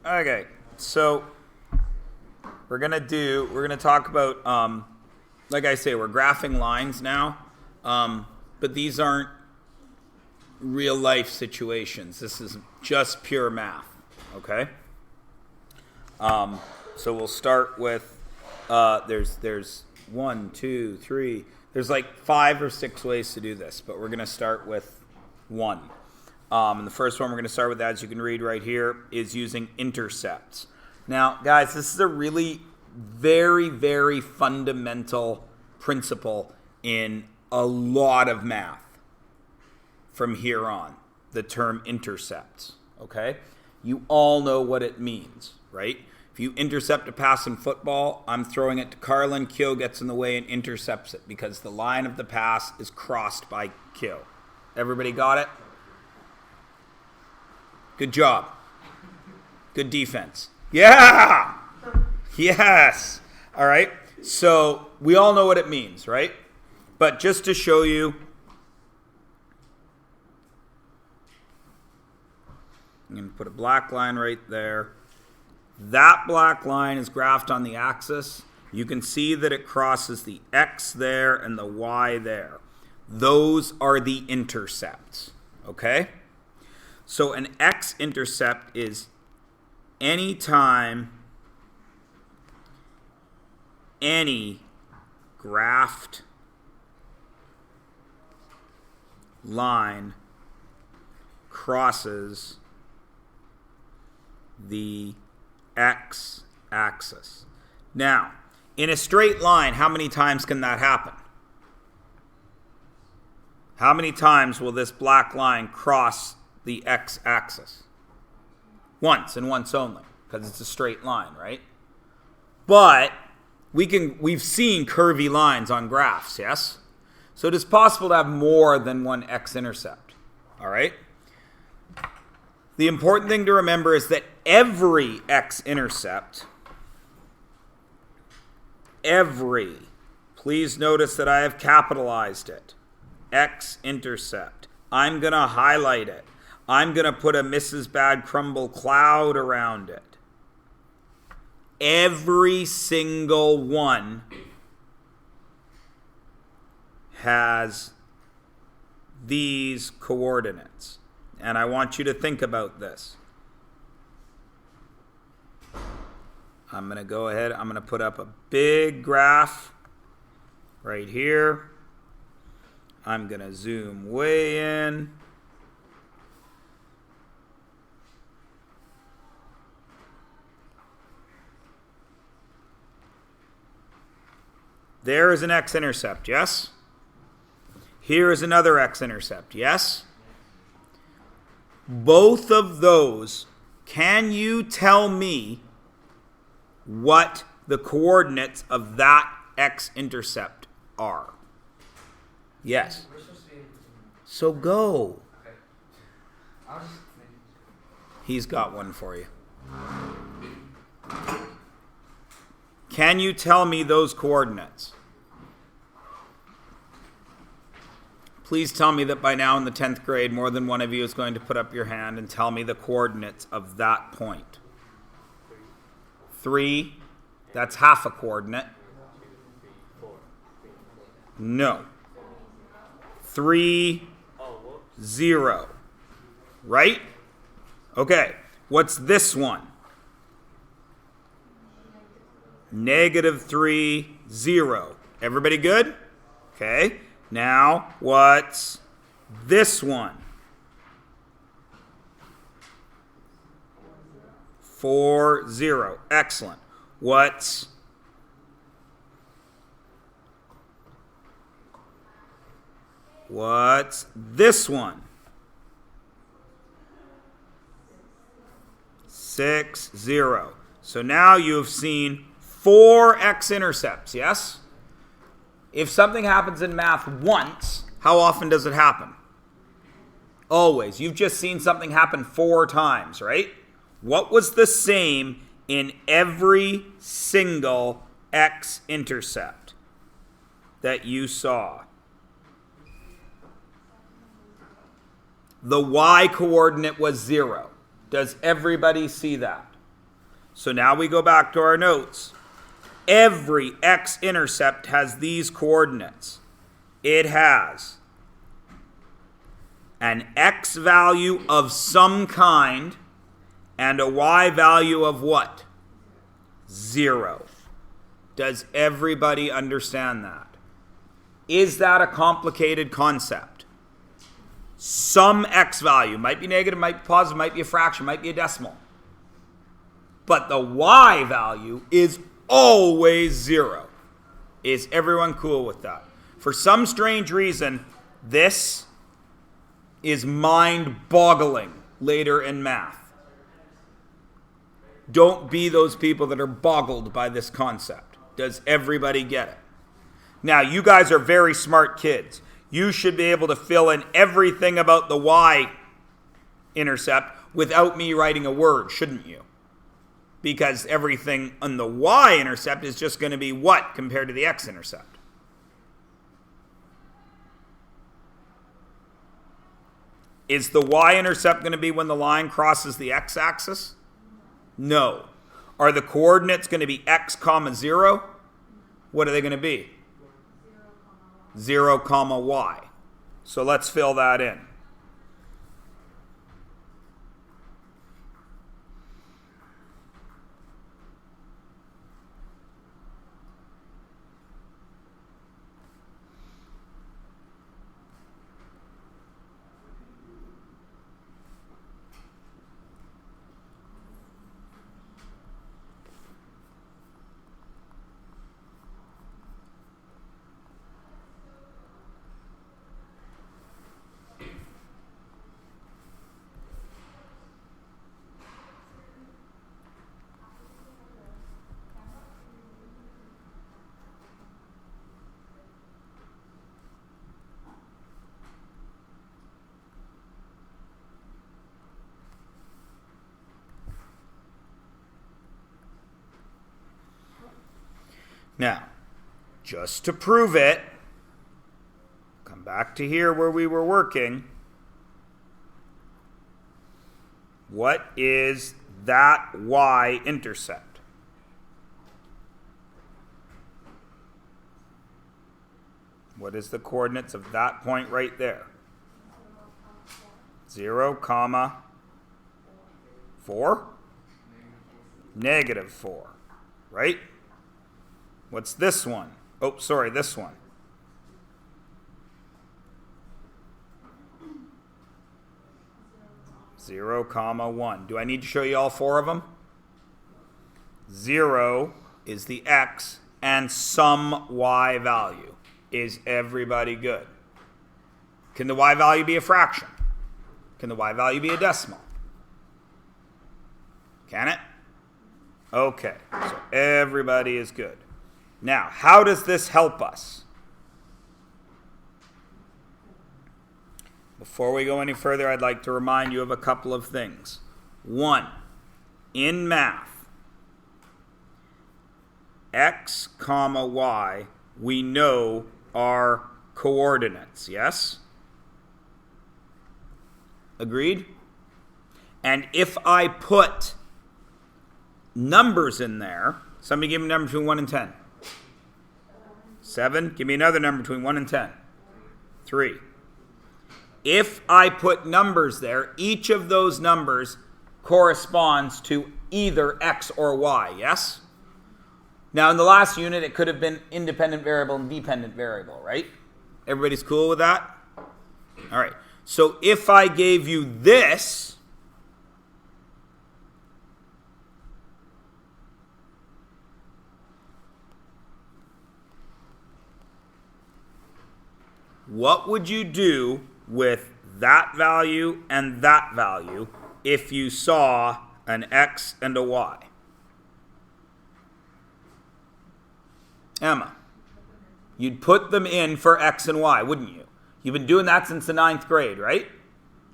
Okay, so we're gonna talk about, like I say, we're graphing lines now, but these aren't real life situations. This is just pure math. Okay. So we'll start with there's 1, 2, 3. There's like 5 or 6 ways to do this, but we're gonna start with one. And the first one we're going to start with, as you can read right here, is using intercepts. Now, guys, this is a really very, very fundamental principle in a lot of math from here on, the term intercepts, okay? You all know what it means, right? If you intercept a pass in football, I'm throwing it to Carlin, Kyo gets in the way and intercepts it because the line of the pass is crossed by Kyo. Everybody got it? Good job. Good defense. Yeah! Yes! All right. So we all know what it means, right? But just to show you, I'm going to put a black line right there. That black line is graphed on the axis. You can see that it crosses the X there and the Y there. Those are the intercepts, okay? So an x-intercept is any time any graphed line crosses the x-axis. Now, in a straight line, how many times can that happen? How many times will this black line cross the x-axis? Once and once only, because it's a straight line, right? But we've seen curvy lines on graphs, yes? So it is possible to have more than one x-intercept, all right? The important thing to remember is that every x-intercept, please notice that I have capitalized it, x-intercept. I'm going to highlight it. I'm going to put a Mrs. Bad Crumble cloud around it. Every single one has these coordinates. And I want you to think about this. I'm going to go ahead. I'm going to put up a big graph right here. I'm going to zoom way in. There is an x-intercept, yes? Here is another x-intercept, yes? Both of those, can you tell me what the coordinates of that x-intercept are? Yes. So go. He's got one for you. Can you tell me those coordinates? Please tell me that by now in the 10th grade, more than one of you is going to put up your hand and tell me the coordinates of that point. 3, that's half a coordinate. No. 3, 0. Right? Okay. What's this one? -3, 0. Everybody good? Okay. Now, what's this one? 4, 0. Excellent. What's this one? 6, 0. So now you have seen 4 x-intercepts, yes? If something happens in math once, how often does it happen? Always. You've just seen something happen 4 times, right? What was the same in every single x-intercept that you saw? The y coordinate was 0. Does everybody see that? So now we go back to our notes. Every x-intercept has these coordinates. It has an x value of some kind and a y value of what? 0. Does everybody understand that? Is that a complicated concept? Some x value, might be negative, might be positive, might be a fraction, might be a decimal. But the y value is always 0. Is everyone cool with that? For some strange reason, this is mind-boggling later in math. Don't be those people that are boggled by this concept. Does everybody get it? Now, you guys are very smart kids. You should be able to fill in everything about the y-intercept without me writing a word, shouldn't you? Because everything on the y-intercept is just going to be what compared to the x-intercept? Is the y-intercept going to be when the line crosses the x-axis? No. Are the coordinates going to be x, 0? What are they going to be? 0, y. So let's fill that in. Now, just to prove it, come back to here where we were working. What is that y-intercept? What is the coordinates of that point right there? 0, 4? -4, right? What's this one? Oh, sorry, this one. Zero, 1. Do I need to show you all 4 of them? 0 is the x and some y value. Is everybody good? Can the y value be a fraction? Can the y value be a decimal? Can it? Okay, so everybody is good. Now, how does this help us? Before we go any further, I'd like to remind you of a couple of things. 1, in math, x, y, we know are coordinates, yes? Agreed? And if I put numbers in there, somebody give me a number between 1 and 10. 7. Give me another number between 1 and 10. 3. If I put numbers there, each of those numbers corresponds to either x or y, yes? Now, in the last unit, it could have been independent variable and dependent variable, right? Everybody's cool with that? All right. So if I gave you this, what would you do with that value and that value if you saw an x and a y? Emma, you'd put them in for x and y, wouldn't you? You've been doing that since the 9th grade, right?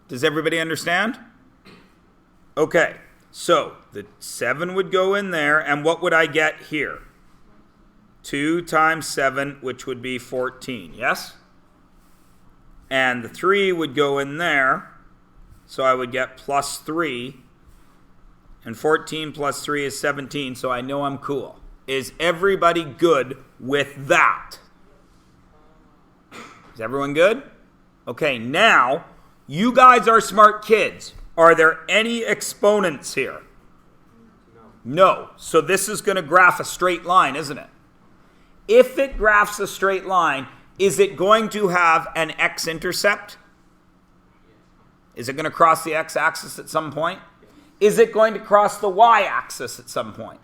Does everybody understand? Okay, so the 7 would go in there, and what would I get here? 2 times 7, which would be 14, yes? And the 3 would go in there, so I would get plus 3 And 14 plus 3 is 17, so I know I'm cool. Is everybody good with that? Is everyone good? Okay, now, you guys are smart kids. Are there any exponents here? No. So this is going to graph a straight line, isn't it? If it graphs a straight line, is it going to have an x-intercept? Is it going to cross the x-axis at some point? Is it going to cross the y-axis at some point?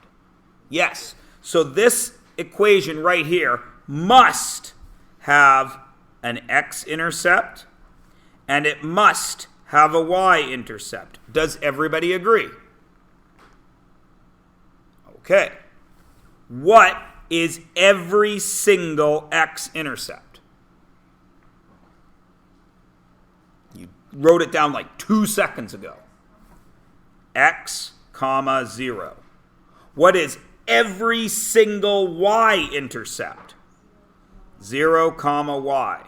Yes. So this equation right here must have an x-intercept, and it must have a y-intercept. Does everybody agree? Okay. What is every single x-intercept? You wrote it down like 2 seconds ago. X, comma, 0. What is every single y-intercept? 0, comma, y.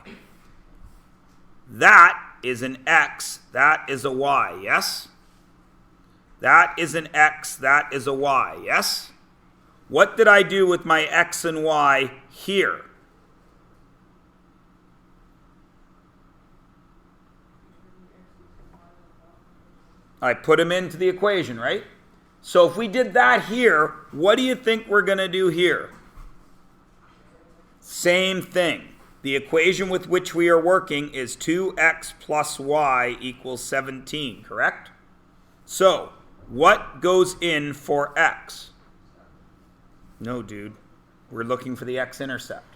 That is an x, that is a y, yes? That is an x, that is a y, yes? What did I do with my x and y here? I put them into the equation, right? So if we did that here, what do you think we're going to do here? Same thing. The equation with which we are working is 2x plus y equals 17, correct? So, what goes in for x? No, dude. We're looking for the x-intercept.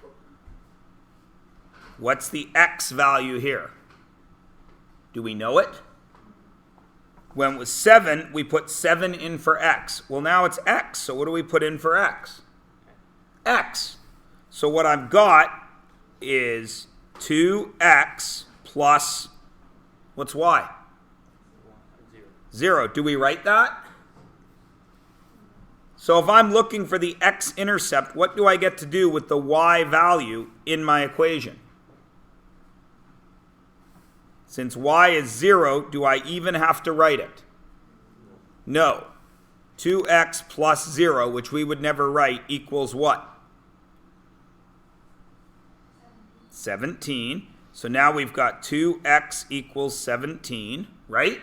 What's the x value here? Do we know it? When it was 7, we put 7 in for x. Well, now it's x, so what do we put in for x? X. So what I've got is 2x plus, what's y? 0. Do we write that? So if I'm looking for the x-intercept, what do I get to do with the y value in my equation? Since y is 0, do I even have to write it? No. 2x plus 0, which we would never write, equals what? 17. So now we've got 2x equals 17, right?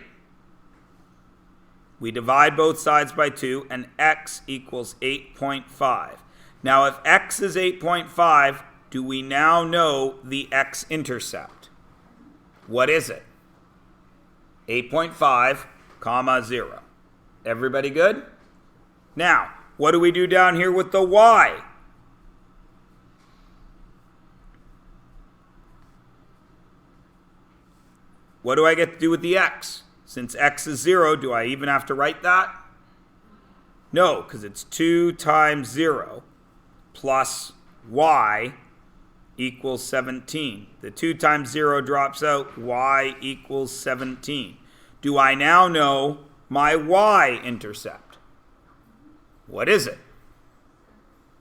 We divide both sides by 2, and x equals 8.5. Now, if x is 8.5, do we now know the x-intercept? What is it? 8.5, comma, 0. Everybody good? Now, what do we do down here with the y? What do I get to do with the x? Since x is 0, do I even have to write that? No, because it's 2 times 0 plus y equals 17. The 2 times 0 drops out. Y equals 17. Do I now know my y-intercept? What is it?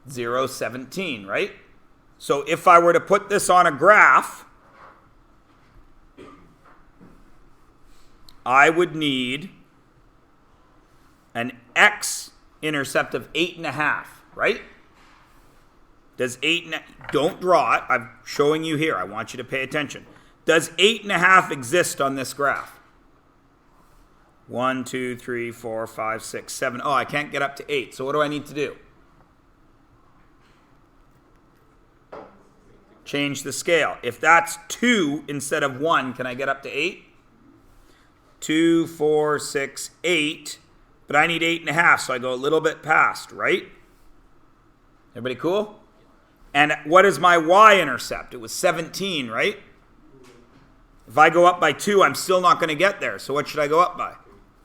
0, 17, right? So if I were to put this on a graph, I would need an x-intercept of 8.5, right? Does 8.5, don't draw it, I'm showing you here, I want you to pay attention. Does 8.5 exist on this graph? 1, 2, 3, 4, 5, 6, 7. Oh, I can't get up to 8, so what do I need to do? Change the scale. If that's 2 instead of 1, can I get up to 8? 2, 4, 6, 8, but I need 8.5, so I go a little bit past, right? Everybody cool? And what is my y-intercept? It was 17, right? If I go up by 2, I'm still not going to get there, so what should I go up by?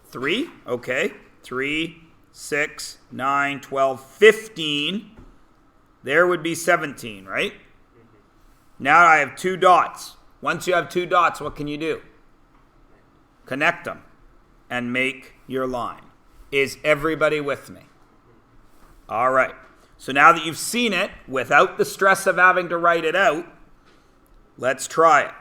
3? Okay. 3, 6, 9, 12, 15. There would be 17, right? Now I have 2 dots. Once you have 2 dots, what can you do? Connect them and make your line. Is everybody with me? All right. So now that you've seen it without the stress of having to write it out, let's try it.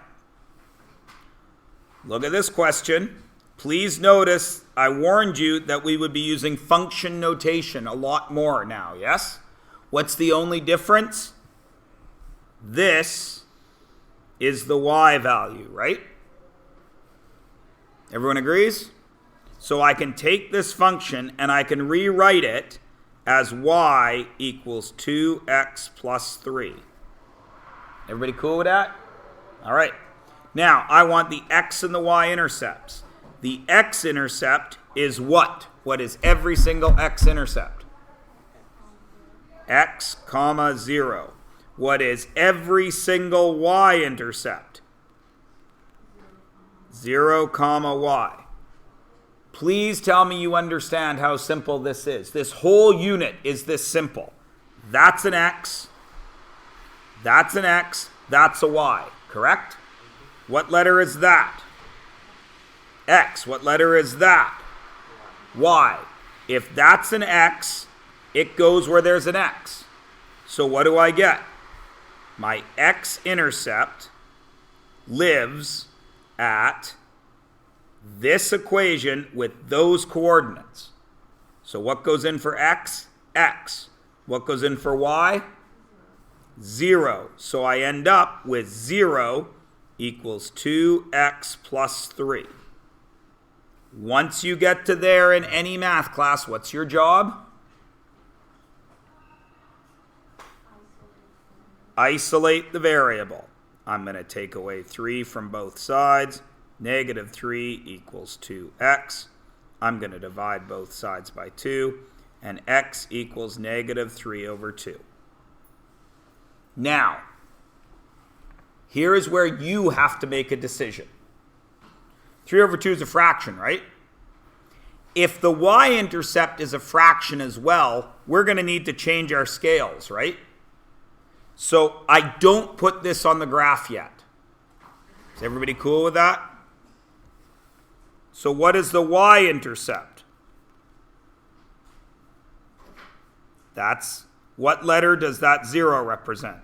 Look at this question. Please notice I warned you that we would be using function notation a lot more now, yes? What's the only difference? This is the y value, right? Everyone agrees? So I can take this function and I can rewrite it as y equals 2x plus 3. Everybody cool with that? All right. Now, I want the x and the y intercepts. The x-intercept is what? What is every single x-intercept? X, comma, 0. What is every single y-intercept? 0, comma, y. Please tell me you understand how simple this is. This whole unit is this simple. That's an x, that's an x, that's a y, correct? What letter is that? X. What letter is that? Y. If that's an x, it goes where there's an x. So what do I get? My x-intercept lives at this equation with those coordinates. So what goes in for x? X. What goes in for y? 0. So I end up with 0 equals 2x plus 3. Once you get to there in any math class, what's your job? Isolate the variable. I'm going to take away 3 from both sides. Negative 3 equals 2x. I'm going to divide both sides by 2. And x equals negative 3 over 2. Now, here is where you have to make a decision. 3 over 2 is a fraction, right? If the y-intercept is a fraction as well, we're going to need to change our scales, right? So I don't put this on the graph yet. Is everybody cool with that? So what is the y-intercept? What letter does that 0 represent?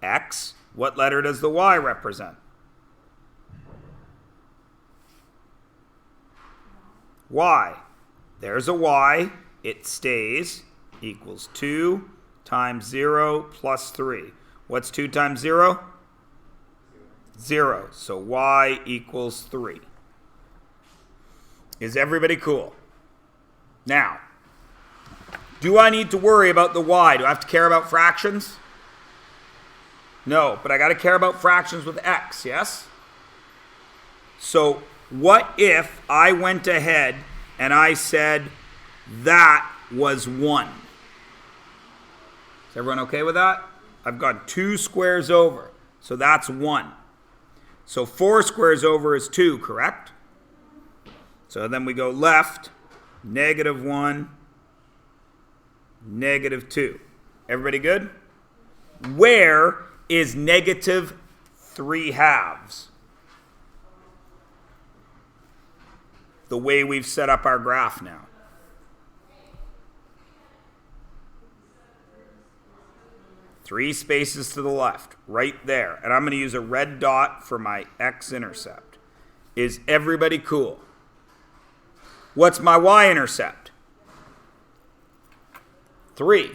X. What letter does the y represent? Y. There's a y. It stays. Equals 2 times 0 plus 3. What's 2 times 0? 0. So y equals 3. Is everybody cool? Now, do I need to worry about the y? Do I have to care about fractions? No, but I got to care about fractions with x, yes? So what if I went ahead and I said that was 1? Is everyone okay with that? I've got 2 squares over, so that's 1. So 4 squares over is 2, correct? So then we go left, negative 1, negative 2. Everybody good? Where is negative 3/2? The way we've set up our graph now. Three spaces to the left, right there. And I'm going to use a red dot for my x-intercept. Is everybody cool? What's my y-intercept? 3.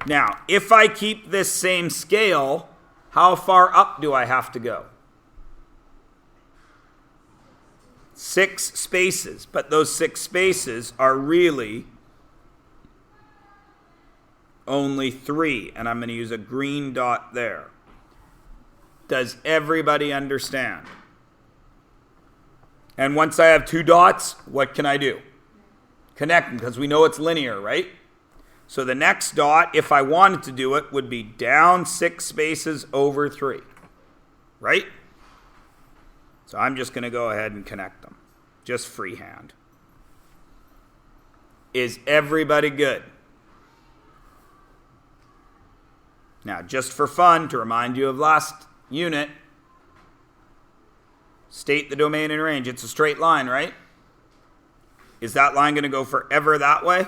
Now, if I keep this same scale, how far up do I have to go? 6 spaces, but those 6 spaces are really only 3, and I'm going to use a green dot there. Does everybody understand? And once I have 2 dots, what can I do? Connect them, because we know it's linear, right? So the next dot, if I wanted to do it, would be down 6 spaces over 3, right? So I'm just going to go ahead and connect them, just freehand. Is everybody good? Now, just for fun, to remind you of last unit, state the domain and range. It's a straight line, right? Is that line going to go forever that way?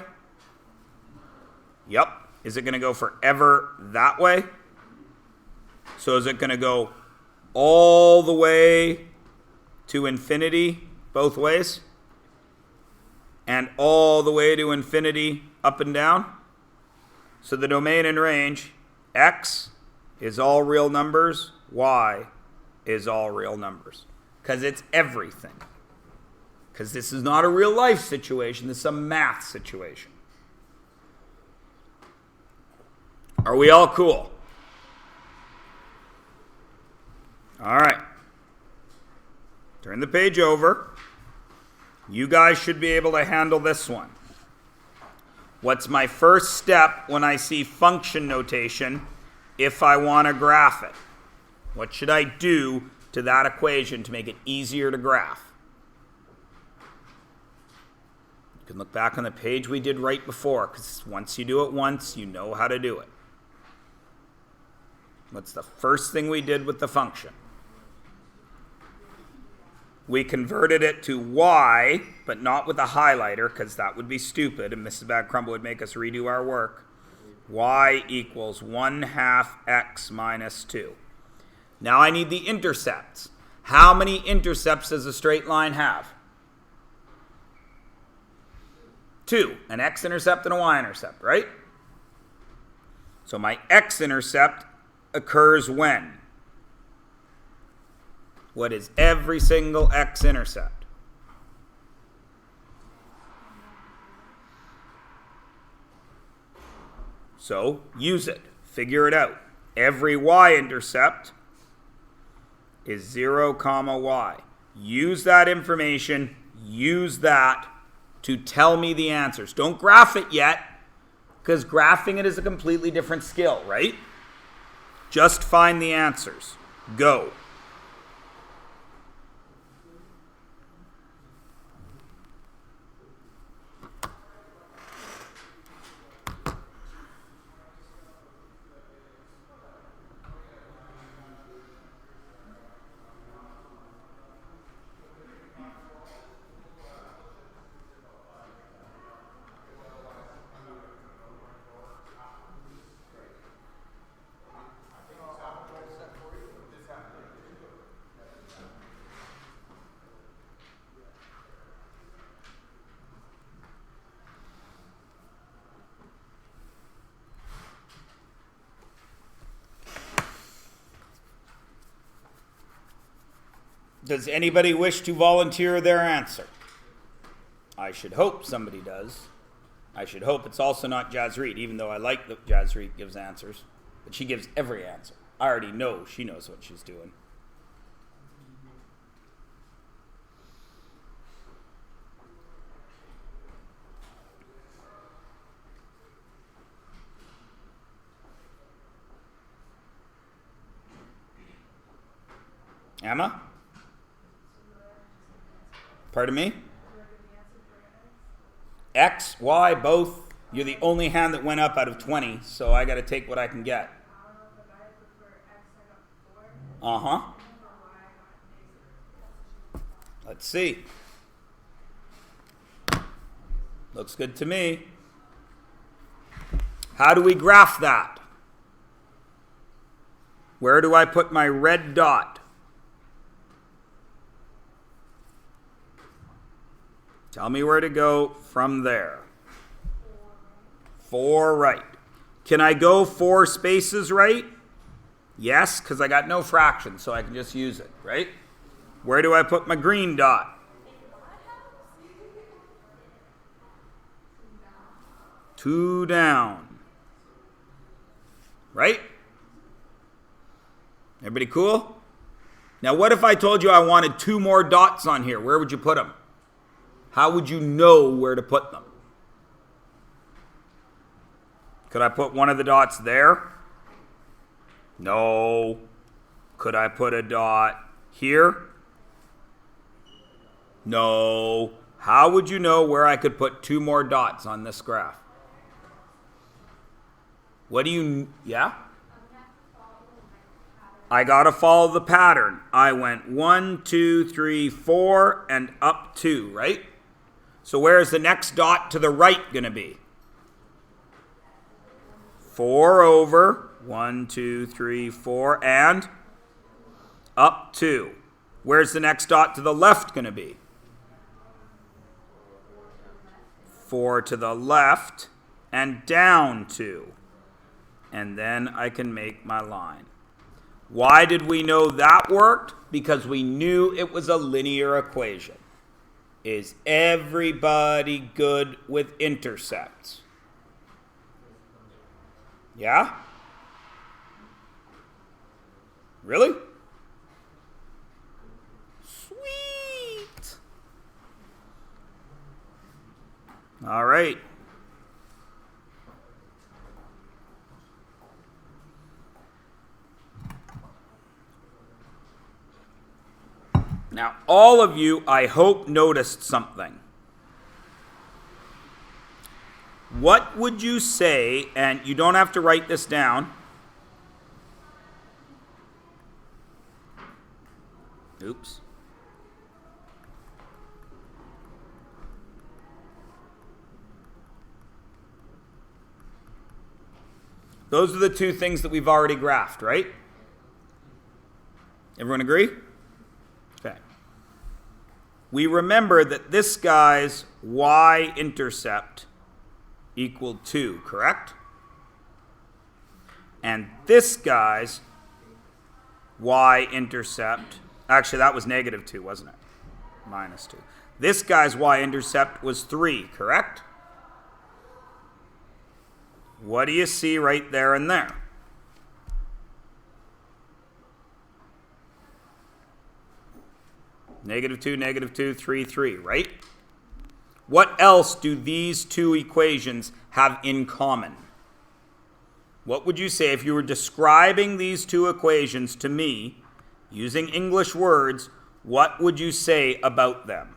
Yep. Is it going to go forever that way? So is it going to go all the way to infinity both ways? And all the way to infinity, up and down? So the domain and range, x is all real numbers, y is all real numbers. Because it's everything. Because this is not a real life situation, this is a math situation. Are we all cool? All right. Turn the page over. You guys should be able to handle this one. What's my first step when I see function notation if I want to graph it? What should I do to that equation to make it easier to graph? You can look back on the page we did right before, because once you do it once, you know how to do it. What's the first thing we did with the function? We converted it to y, but not with a highlighter, because that would be stupid, and Mrs. Bad Crumble would make us redo our work. Y equals 1/2 x minus 2. Now I need the intercepts. How many intercepts does a straight line have? 2. An x-intercept and a y-intercept, right? So my x-intercept occurs when? What is every single x-intercept? So use it. Figure it out. Every y-intercept is 0, y. Use that information. Use that to tell me the answers. Don't graph it yet, because graphing it is a completely different skill, right? Just find the answers. Go. Does anybody wish to volunteer their answer? I should hope somebody does. I should hope it's also not Jazz Reed, even though I like that Jazz Reed gives answers. But she gives every answer. I already know she knows what she's doing. Emma? Pardon me? X, Y, both. You're the only hand that went up out of 20, so I got to take what I can get. Uh-huh. Let's see. Looks good to me. How do we graph that? Where do I put my red dot? Tell me where to go from there. 4 right. Can I go 4 spaces right? Yes, because I got no fraction, so I can just use it, right? Where do I put my green dot? 2 down. Right? Everybody cool? Now what if I told you I wanted 2 more dots on here? Where would you put them? How would you know where to put them? Could I put one of the dots there? No. Could I put a dot here? No. How would you know where I could put 2 more dots on this graph? What do you, yeah? I got to follow the pattern. I went 1, 2, 3, 4, and up 2, right? So where is the next dot to the right going to be? 4 over 1, 2, 3, 4, and up 2. Where's the next dot to the left going to be? 4 to the left and down 2. And then I can make my line. Why did we know that worked? Because we knew it was a linear equation. Is everybody good with intercepts? Yeah? Really? Sweet. All right. Now, all of you, I hope, noticed something. What would you say, and you don't have to write this down. Oops. Those are the two things that we've already graphed, right? Everyone agree? Okay. We remember that this guy's y-intercept equaled 2, correct? And this guy's y-intercept, actually that was negative 2, wasn't it? Minus 2. This guy's y-intercept was 3, correct? What do you see right there and there? -2, 3, 3, right? What else do these two equations have in common? What would you say if you were describing these two equations to me using English words? What would you say about them?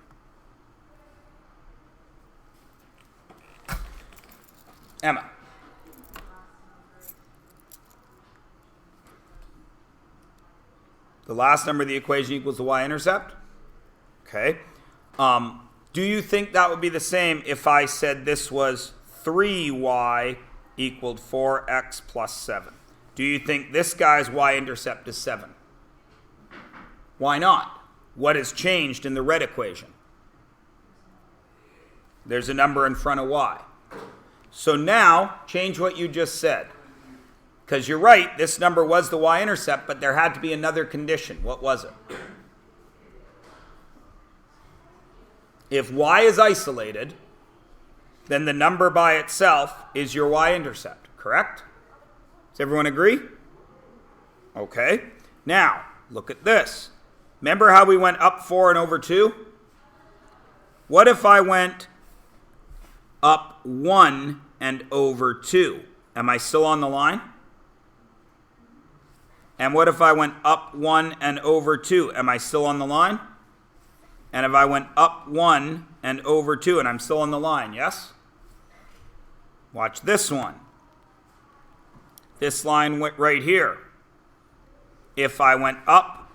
Emma. The last number of the equation equals the y-intercept? Okay. Do you think that would be the same if I said this was 3y equaled 4x plus 7? Do you think this guy's y-intercept is 7? Why not? What has changed in the red equation? There's a number in front of y. So now, change what you just said. Because you're right, this number was the y-intercept, but there had to be another condition. What was it? If y is isolated, then the number by itself is your y-intercept, correct? Does everyone agree? Okay. Now, look at this. Remember how we went up 4 and over 2? What if I went up 1 and over 2? Am I still on the line? And what if I went up 1 and over 2? Am I still on the line? And if I went up 1 and over 2, and I'm still on the line, yes? Watch this one. This line went right here. If I went up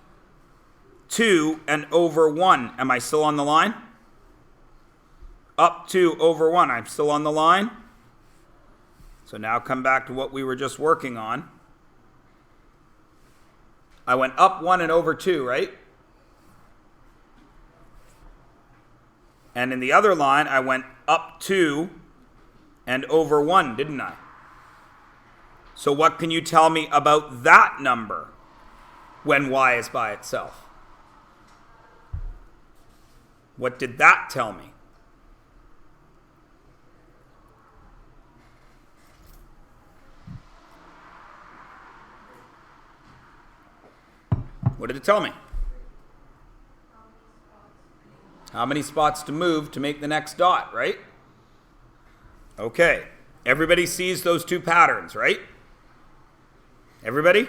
2 and over 1, am I still on the line? Up 2 over 1, I'm still on the line? So now come back to what we were just working on. I went up 1 and over 2, right? And in the other line, I went up 2 and over 1, didn't I? So what can you tell me about that number when y is by itself? What did that tell me? What did it tell me? How many spots to move to make the next dot, right? Okay. Everybody sees those two patterns, right? Everybody?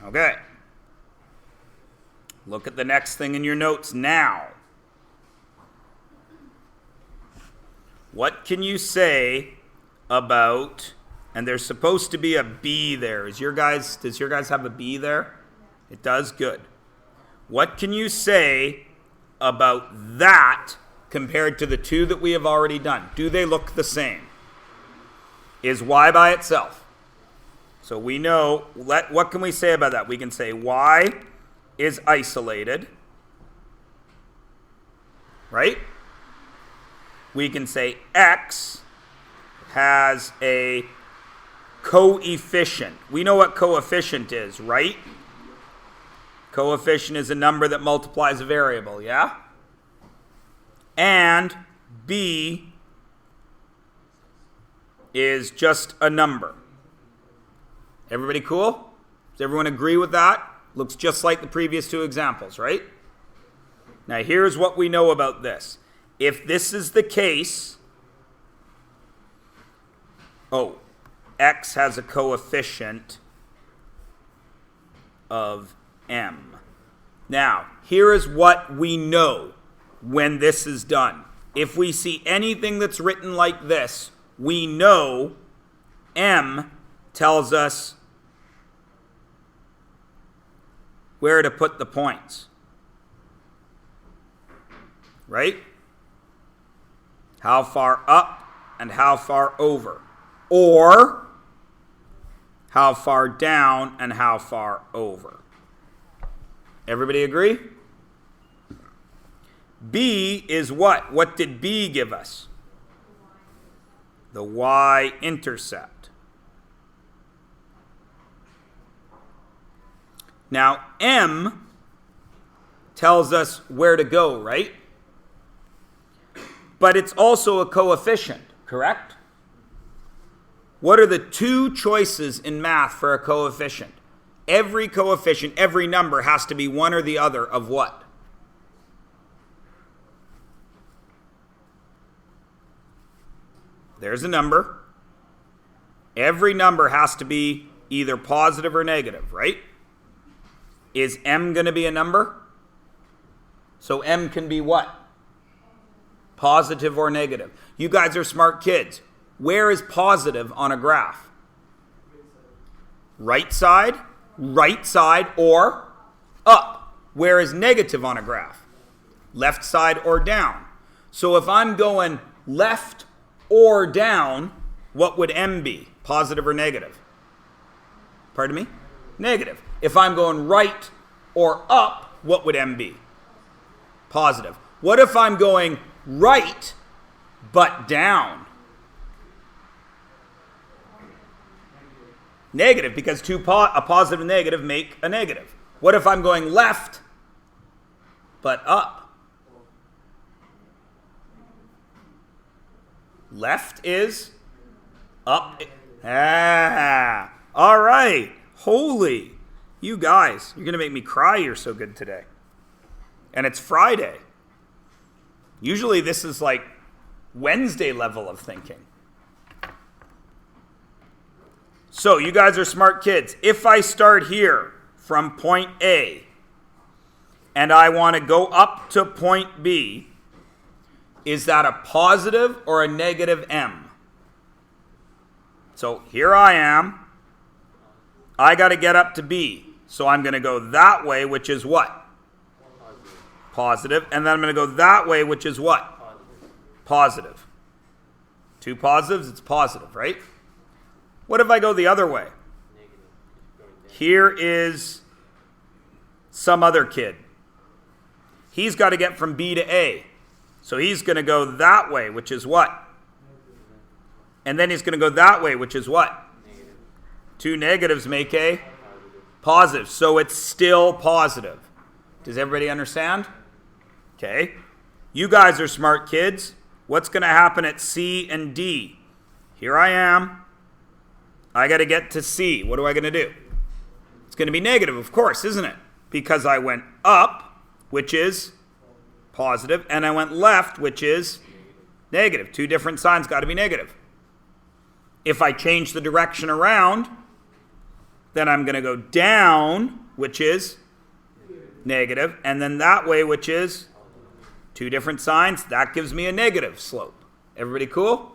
Okay. Look at the next thing in your notes now. What can you say about, and there's supposed to be a B there. Does your guys have a B there? It does? Good. What can you say about that compared to the two that we have already done? Do they look the same? Is y by itself? So we know, what can we say about that? We can say y is isolated, right? we can say x has a coefficient. We know what coefficient is, right? Coefficient is a number that multiplies a variable, yeah? And b is just a number. Everybody cool? Does everyone agree with that? Looks just like the previous two examples, right? Now here's what we know about this. If this is the case, x has a coefficient of m. Now, here is what we know when this is done. If we see anything that's written like this, we know m tells us where to put the points. Right? How far up and how far over. Or how far down and how far over. Everybody agree? B is what? What did B give us? The y-intercept. Now, M tells us where to go, right? But it's also a coefficient, correct? What are the two choices in math for a coefficient? Every coefficient, every number has to be one or the other of what? There's a number. Every number has to be either positive or negative, right? Is m going to be a number? So m can be what? Positive or negative. You guys are smart kids. Where is positive on a graph? Right side, or up. Where is negative on a graph? Left side or down. So if I'm going left or down, what would m be? Positive or negative? Pardon me? Negative. If I'm going right or up, what would m be? Positive. What if I'm going right but down? Negative, because a positive and negative make a negative. What if I'm going left but up? Left is up. All right. Holy. You guys, you're going to make me cry. You're so good today. And it's Friday. Usually this is like Wednesday level of thinking. So you guys are smart kids. If I start here from point A and I want to go up to point B, is that a positive or a negative m? So here I am. I got to get up to B. So I'm going to go that way, which is what? Positive. And then I'm going to go that way, which is what? Positive. Two positives, it's positive, right? What if I go the other way? Here is some other kid. He's got to get from B to A. So he's going to go that way, which is what? And then he's going to go that way, which is what? Negative. Two negatives make a positive. So it's still positive. Does everybody understand? Okay. You guys are smart kids. What's going to happen at C and D? Here I am. I got to get to C. What am I going to do? It's going to be negative, of course, isn't it? Because I went up, which is positive, and I went left, which is negative. Two different signs, got to be negative. If I change the direction around, then I'm going to go down, which is negative, and then that way, which is two different signs. That gives me a negative slope. Everybody cool?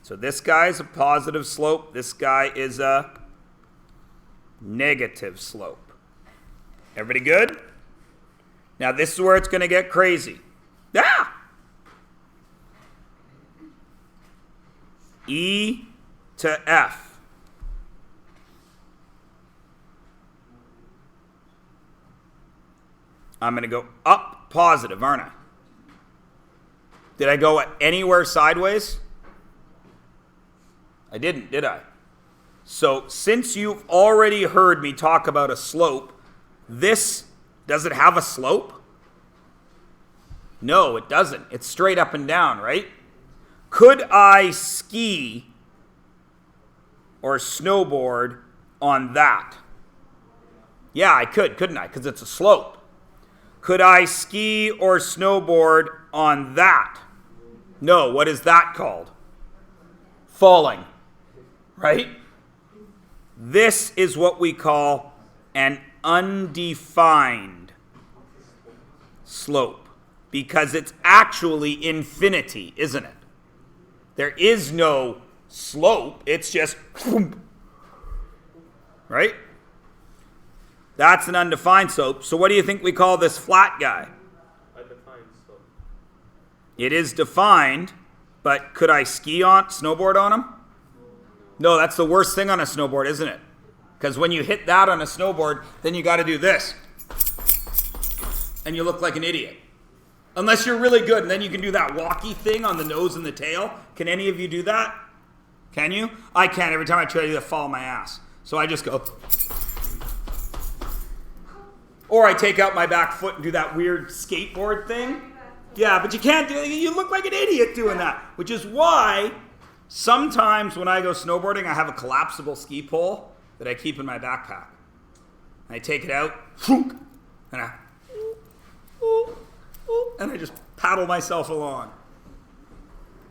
So this guy is a positive slope. This guy is a negative slope. Everybody good? Now this is where it's going to get crazy. E to F. I'm going to go up positive, aren't I? Did I go anywhere sideways? I didn't, did I? So since you've already heard me talk about a slope, does it have a slope? No, it doesn't. It's straight up and down, right? Could I ski or snowboard on that? Yeah, I could, couldn't I? Because it's a slope. Could I ski or snowboard on that? No, what is that called? Falling, right? This is what we call an undefined slope, because it's actually infinity, isn't it? There is no slope, it's just, right? That's an undefined slope. So what do you think we call this flat guy? A defined slope. It is defined, but could I snowboard on him? No, that's the worst thing on a snowboard, isn't it? Because when you hit that on a snowboard, then you got to do this. And you look like an idiot. Unless you're really good, and then you can do that walkie thing on the nose and the tail. Can any of you do that? Can you? I can't. Every time I try to do that, fall on my ass. So I just go. Or I take out my back foot and do that weird skateboard thing. Yeah, but you can't do it. You look like an idiot doing that. Which is why sometimes when I go snowboarding, I have a collapsible ski pole that I keep in my backpack. And I take it out, and I just paddle myself along.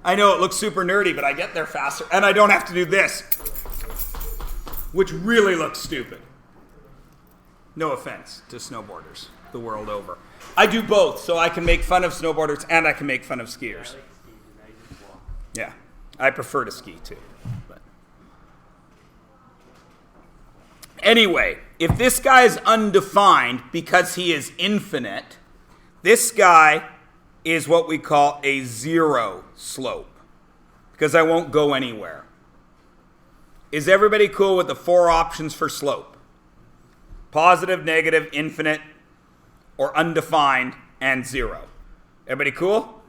I know it looks super nerdy, but I get there faster. And I don't have to do this, which really looks stupid. No offense to snowboarders the world over. I do both, so I can make fun of snowboarders and I can make fun of skiers. Yeah, I prefer to ski too. But anyway, if this guy is undefined because he is infinite, this guy is what we call a zero slope, because I won't go anywhere. Is everybody cool with the 4 options for slope? Positive, negative, infinite, or undefined, and 0. Everybody cool?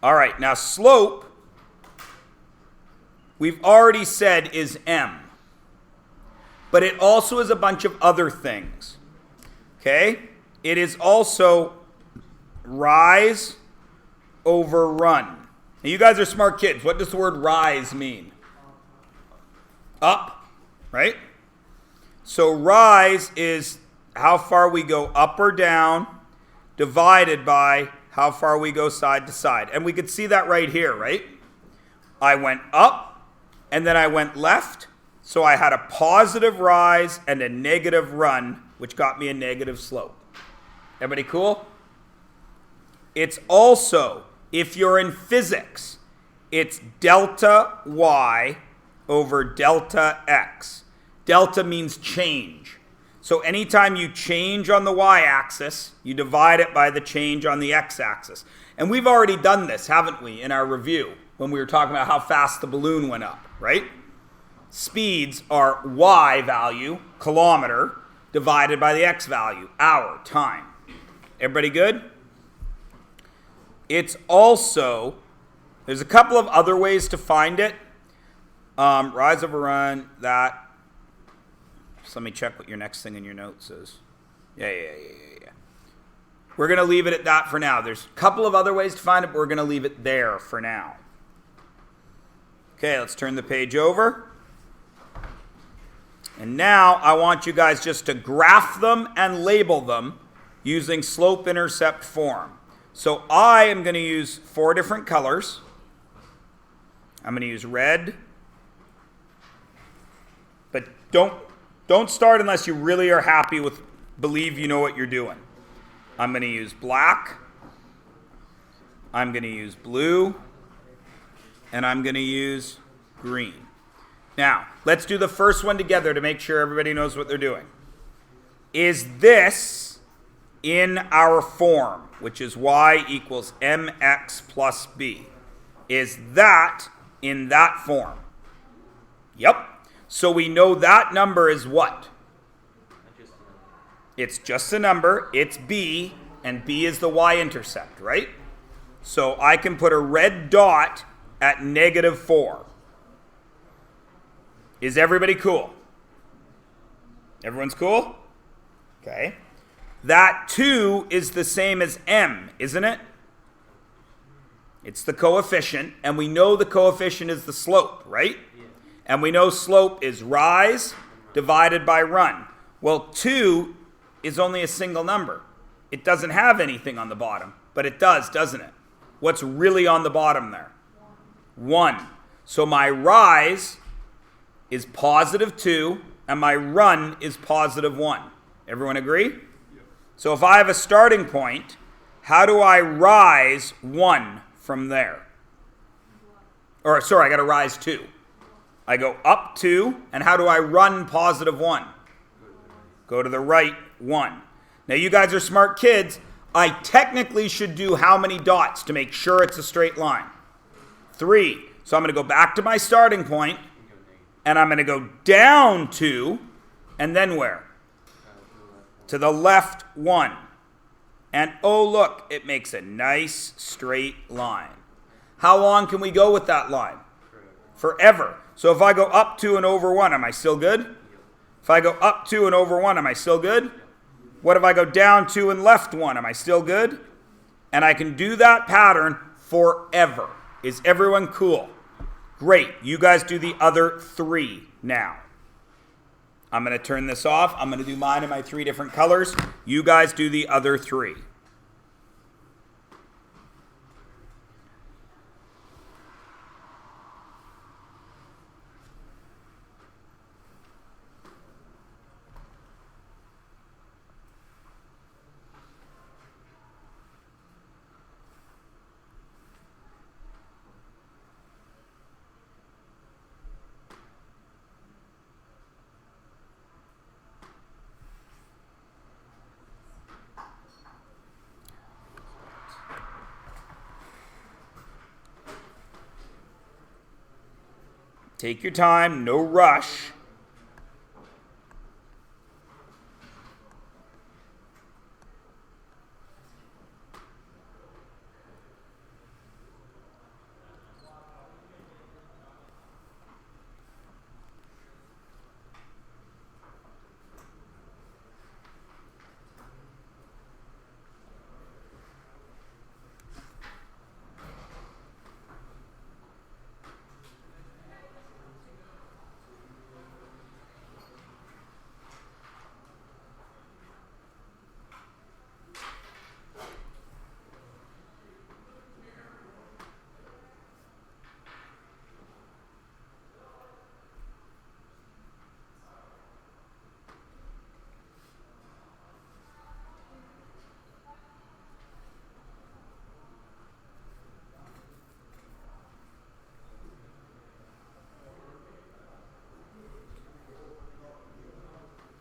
All right, now slope, we've already said is m. But it also is a bunch of other things. Okay? It is also rise over run. Now you guys are smart kids. What does the word rise mean? Up, right? So rise is how far we go up or down divided by how far we go side to side. And we could see that right here, right? I went up and then I went left. So I had a positive rise and a negative run, which got me a negative slope. Everybody cool? It's also, if you're in physics, it's delta y over delta x. Delta means change. So anytime you change on the y-axis, you divide it by the change on the x-axis. And we've already done this, haven't we, in our review, when we were talking about how fast the balloon went up, right? Speeds are y value, kilometer, divided by the x value, hour, time. Everybody good? It's also, there's a couple of other ways to find it. Rise over run, that. So let me check what your next thing in your notes is. Yeah. We're going to leave it at that for now. There's a couple of other ways to find it, but we're going to leave it there for now. Okay, let's turn the page over. And now I want you guys just to graph them and label them using slope-intercept form. So I am going to use 4 different colors. I'm going to use red. But don't start unless you really are happy with, believe you know what you're doing. I'm going to use black. I'm going to use blue. And I'm going to use green. Now, let's do the first one together to make sure everybody knows what they're doing. Is this in our form, which is y equals mx plus b? Is that in that form? Yep. So we know that number is what? It's just a number. It's b, and b is the y-intercept, right? So I can put a red dot at -4. Is everybody cool? Everyone's cool? Okay. That 2 is the same as m, isn't it? It's the coefficient, and we know the coefficient is the slope, right? Yeah. And we know slope is rise divided by run. Well, 2 is only a single number. It doesn't have anything on the bottom, but it does, doesn't it? What's really on the bottom there? 1. So my rise is +2, and my run is +1. Everyone agree? Yep. So if I have a starting point, how do I rise 1 from there? Or, sorry, I got to rise 2. I go up 2, and how do I run +1? Go to the right 1. Now, you guys are smart kids. I technically should do how many dots to make sure it's a straight line? 3. So I'm going to go back to my starting point, and I'm going to go down 2, and then where? To the left 1. And oh, look, it makes a nice straight line. How long can we go with that line? Forever. So if I go up 2 and over 1, am I still good? If I go up 2 and over 1, am I still good? What if I go down 2 and left 1? Am I still good? And I can do that pattern forever. Is everyone cool? Great. You guys do the other 3 now. I'm going to turn this off. I'm going to do mine in my 3 different colors. You guys do the other 3. Take your time, no rush.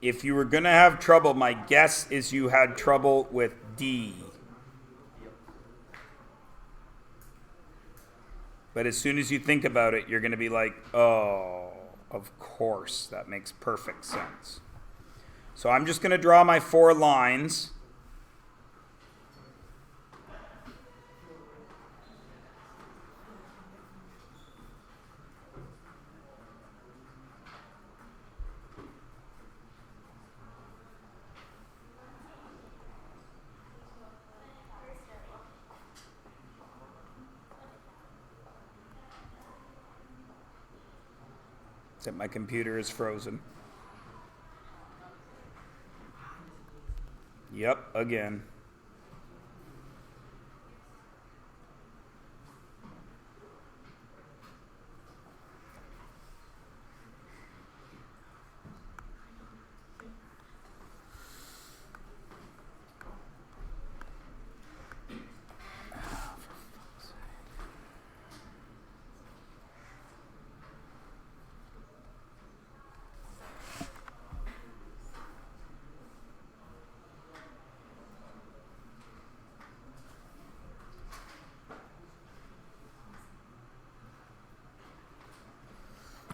If you were going to have trouble, my guess is you had trouble with D. But as soon as you think about it, you're going to be like, oh, of course, that makes perfect sense. So I'm just going to draw my 4 lines. Except my computer is frozen. Yep, again.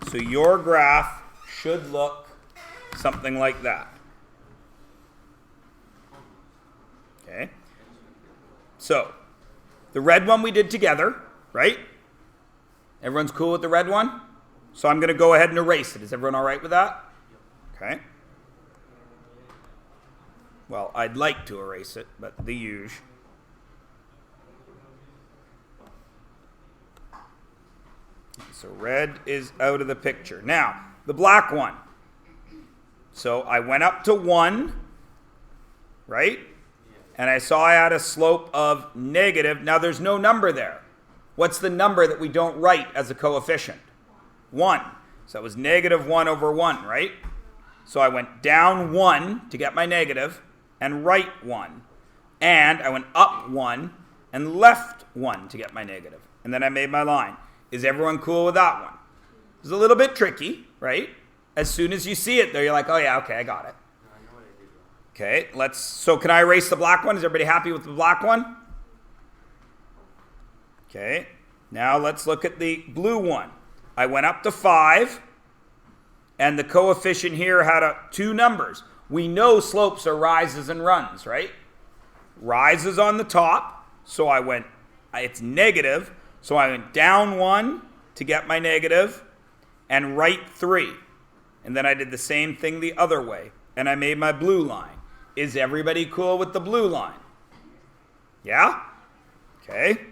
So your graph should look something like that. Okay? So, The red one we did together, right? Everyone's cool with the red one? So I'm going to go ahead and erase it. Is everyone all right with that? Okay. Well, I'd like to erase it, but the usual. So red is out of the picture. Now, the black one. So I went up to 1, right? And I saw I had a slope of negative. Now there's no number there. What's the number that we don't write as a coefficient? 1. So it was -1 over 1, right? So I went down 1 to get my negative and right 1. And I went up 1 and left 1 to get my negative. And then I made my line. Is everyone cool with that one? It's a little bit tricky, right? As soon as you see it, though, you're like, oh yeah, okay, I got it. Okay, so can I erase the black one? Is everybody happy with the black one? Okay, now let's look at the blue one. I went up to 5, and the coefficient here had 2 numbers. We know slopes are rises and runs, right? Rises on the top, so it's negative, so I went down 1 to get my negative, and right 3. And then I did the same thing the other way, and I made my blue line. Is everybody cool with the blue line? Yeah? Okay.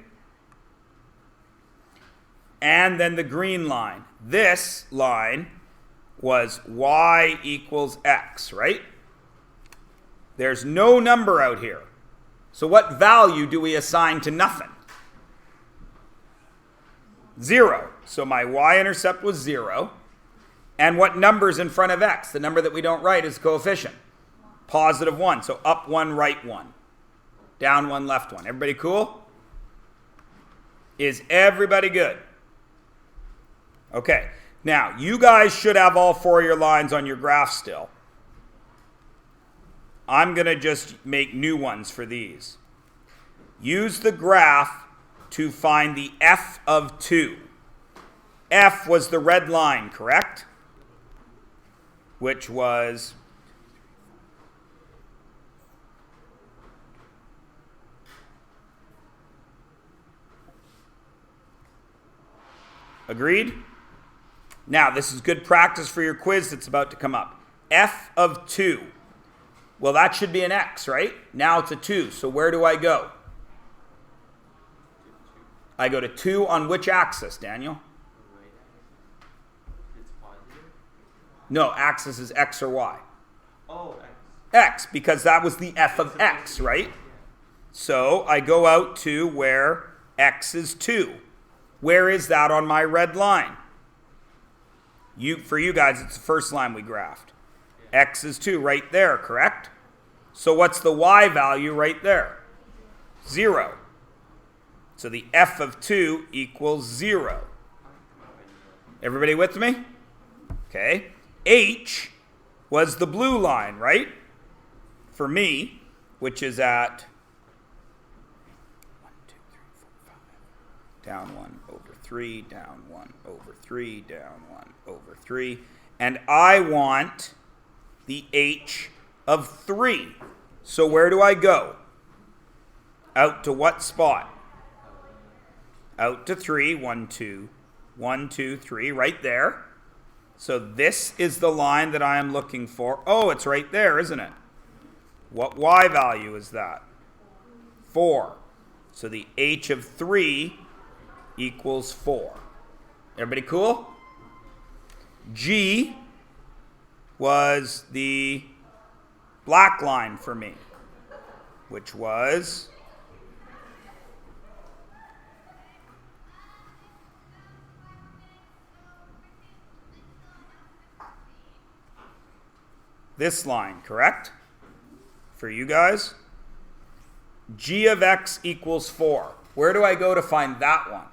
And then the green line. This line was y equals x, right? There's no number out here. So what value do we assign to nothing? 0. So my y-intercept was 0. And what number's in front of x? The number that we don't write is coefficient. +1. So up 1, right 1. Down 1, left 1. Everybody cool? Is everybody good? Okay. Now, you guys should have all 4 of your lines on your graph still. I'm going to just make new ones for these. Use the graph to find the f of 2. F was the red line, correct? Which was... Agreed? Now, this is good practice for your quiz that's about to come up. F of 2. Well, that should be an x, right? Now it's a 2. So where do I go? I go to 2 on which axis, Daniel? No, axis is x or y. Oh, X. X, because that was the f of x, right? So I go out to where x is 2. Where is that on my red line? For you guys, it's the first line we graphed. X is 2, right there, correct? So what's the y value right there? 0. So the f of 2 equals 0. Everybody with me? Okay. H was the blue line, right? For me, which is at 1, 2, 3, 4, 5. Down 1 over 3, down 1 over 3, down 1 over 3. And I want the h of 3. So where do I go? Out to what spot? Out to 3. 1, 2, 1, 2, 3, right there. So this is the line that I am looking for. Oh, it's right there, isn't it? What y value is that? 4. So the h of 3 equals 4. Everybody cool? G was the black line for me, which was this line, correct? For you guys? G of x equals 4. Where do I go to find that one?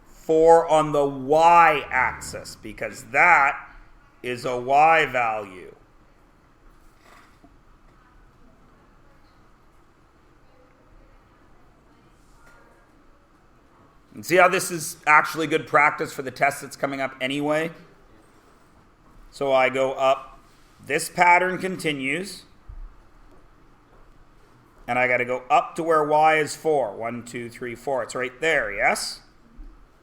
4 on the y-axis, because that is a y value. And see how this is actually good practice for the test that's coming up anyway? So I go up. This pattern continues. And I got to go up to where y is 4. 1, 2, 3, 4. It's right there, yes?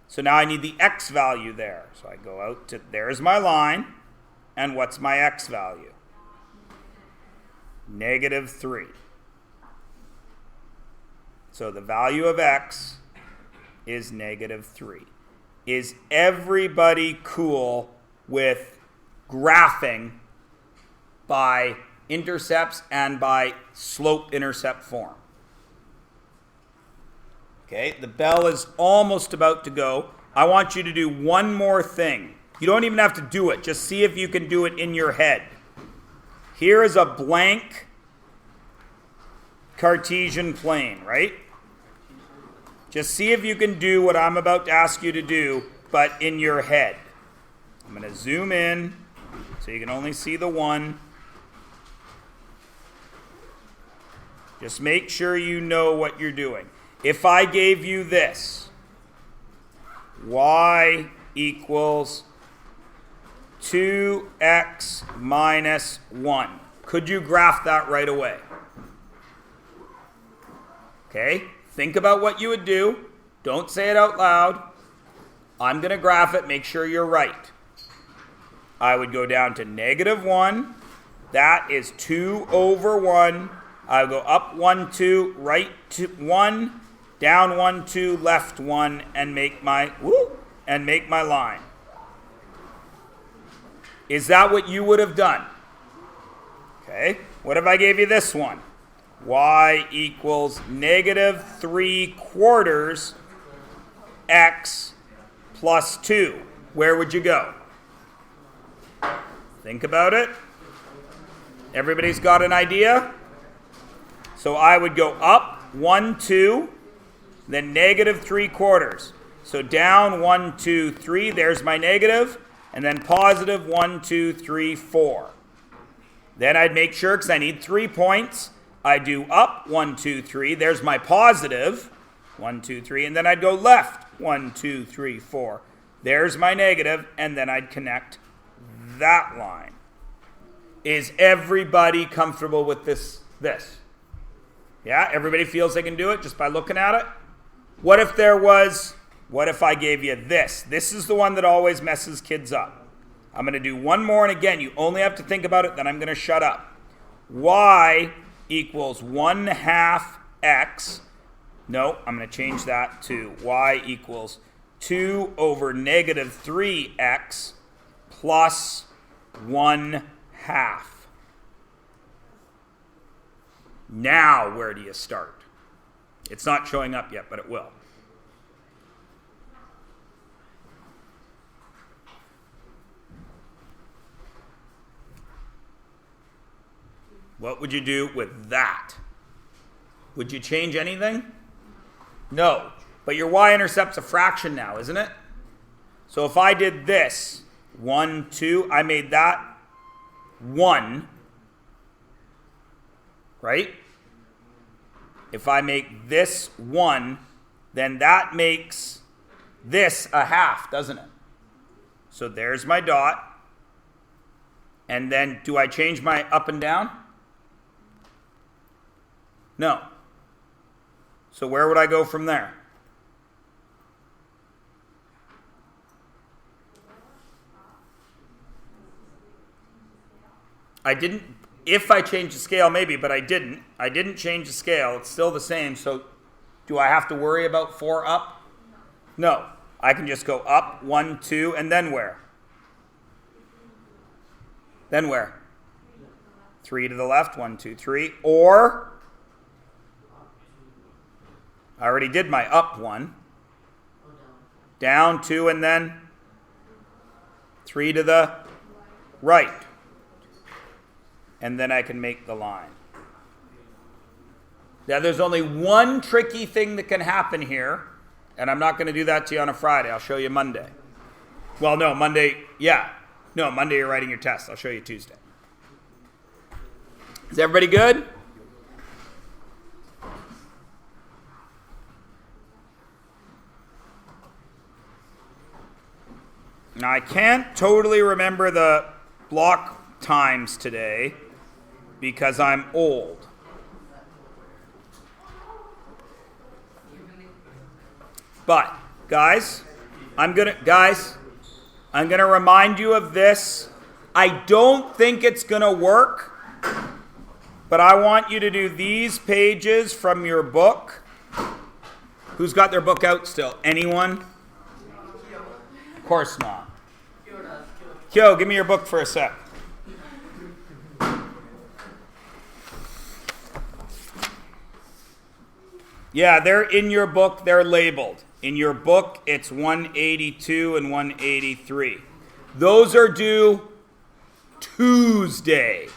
So now I need the x value there. So I go out to, there's my line. And what's my x value? -3. So the value of x is -3. Is everybody cool with graphing by intercepts and by slope-intercept form? Okay, the bell is almost about to go. I want you to do one more thing. You don't even have to do it. Just see if you can do it in your head. Here is a blank Cartesian plane, right? Just see if you can do what I'm about to ask you to do, but in your head. I'm going to zoom in so you can only see the one. Just make sure you know what you're doing. If I gave you this, y equals 2x minus 1. Could you graph that right away? Okay, think about what you would do. Don't say it out loud. I'm going to graph it. Make sure you're right. I would go down to -1. That is 2 over 1. I would go up 1, 2, right 1, down 1, 2, left 1, and make my line. Is that what you would have done? Okay. What if I gave you this one? Y equals -3/4 x plus 2. Where would you go? Think about it. Everybody's got an idea? So I would go up 1, 2, then -3/4. So down 1, 2, 3. There's my negative. And then positive 1, 2, 3, 4. Then I'd make sure, because I need 3 points, I do up 1, 2, 3. There's my positive 1, 2, 3. And then I'd go left 1, 2, 3, 4. There's my negative. And then I'd connect that line. Is everybody comfortable with this? Yeah, everybody feels they can do it just by looking at it? What if I gave you this? This is the one that always messes kids up. I'm going to do one more, and again, you only have to think about it, then I'm going to shut up. Y equals 1/2 x. No, I'm going to change that to y equals 2 over -3x plus 1/2. Now, where do you start? It's not showing up yet, but it will. What would you do with that? Would you change anything? No. But your y-intercept's a fraction now, isn't it? So if I did this, 1, 2, I made that 1, right? If I make this 1, then that makes this a half, doesn't it? So there's my dot. And then do I change my up and down? No. So where would I go from there? I didn't, if I changed the scale maybe, but I didn't. I didn't change the scale. It's still the same. So do I have to worry about 4 up? No. I can just go up 1, 2, and then where? Then where? 3 to the left, 1, 2, 3. Or I already did my up 1. Down 2, and then 3 to the right. And then I can make the line. Now there's only one tricky thing that can happen here, and I'm not going to do that to you on a Friday. I'll show you Monday. Well, no, Monday, yeah. No, Monday you're writing your test. I'll show you Tuesday. Is everybody good? Now, I can't totally remember the block times today because I'm old. But guys, I'm gonna remind you of this. I don't think it's gonna work, but I want you to do these pages from your book. Who's got their book out still? Anyone? Of course not. Kyo, give me your book for a sec. Yeah, they're in your book. They're labeled. In your book, it's 182 and 183. Those are due Tuesday.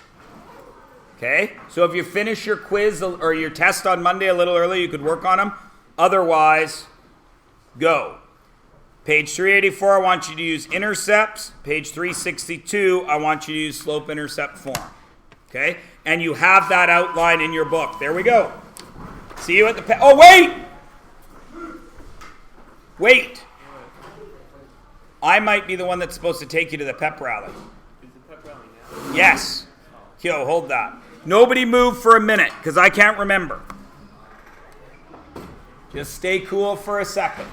Okay? So if you finish your quiz or your test on Monday a little early, you could work on them. Otherwise, go. Page 384, I want you to use intercepts. Page 362, I want you to use slope-intercept form. Okay? And you have that outline in your book. There we go. See you at the oh, wait! Wait! I might be the one that's supposed to take you to the pep rally. Is the pep rally now? Yes. Kyo, hold that. Nobody move for a minute, because I can't remember. Just stay cool for a second.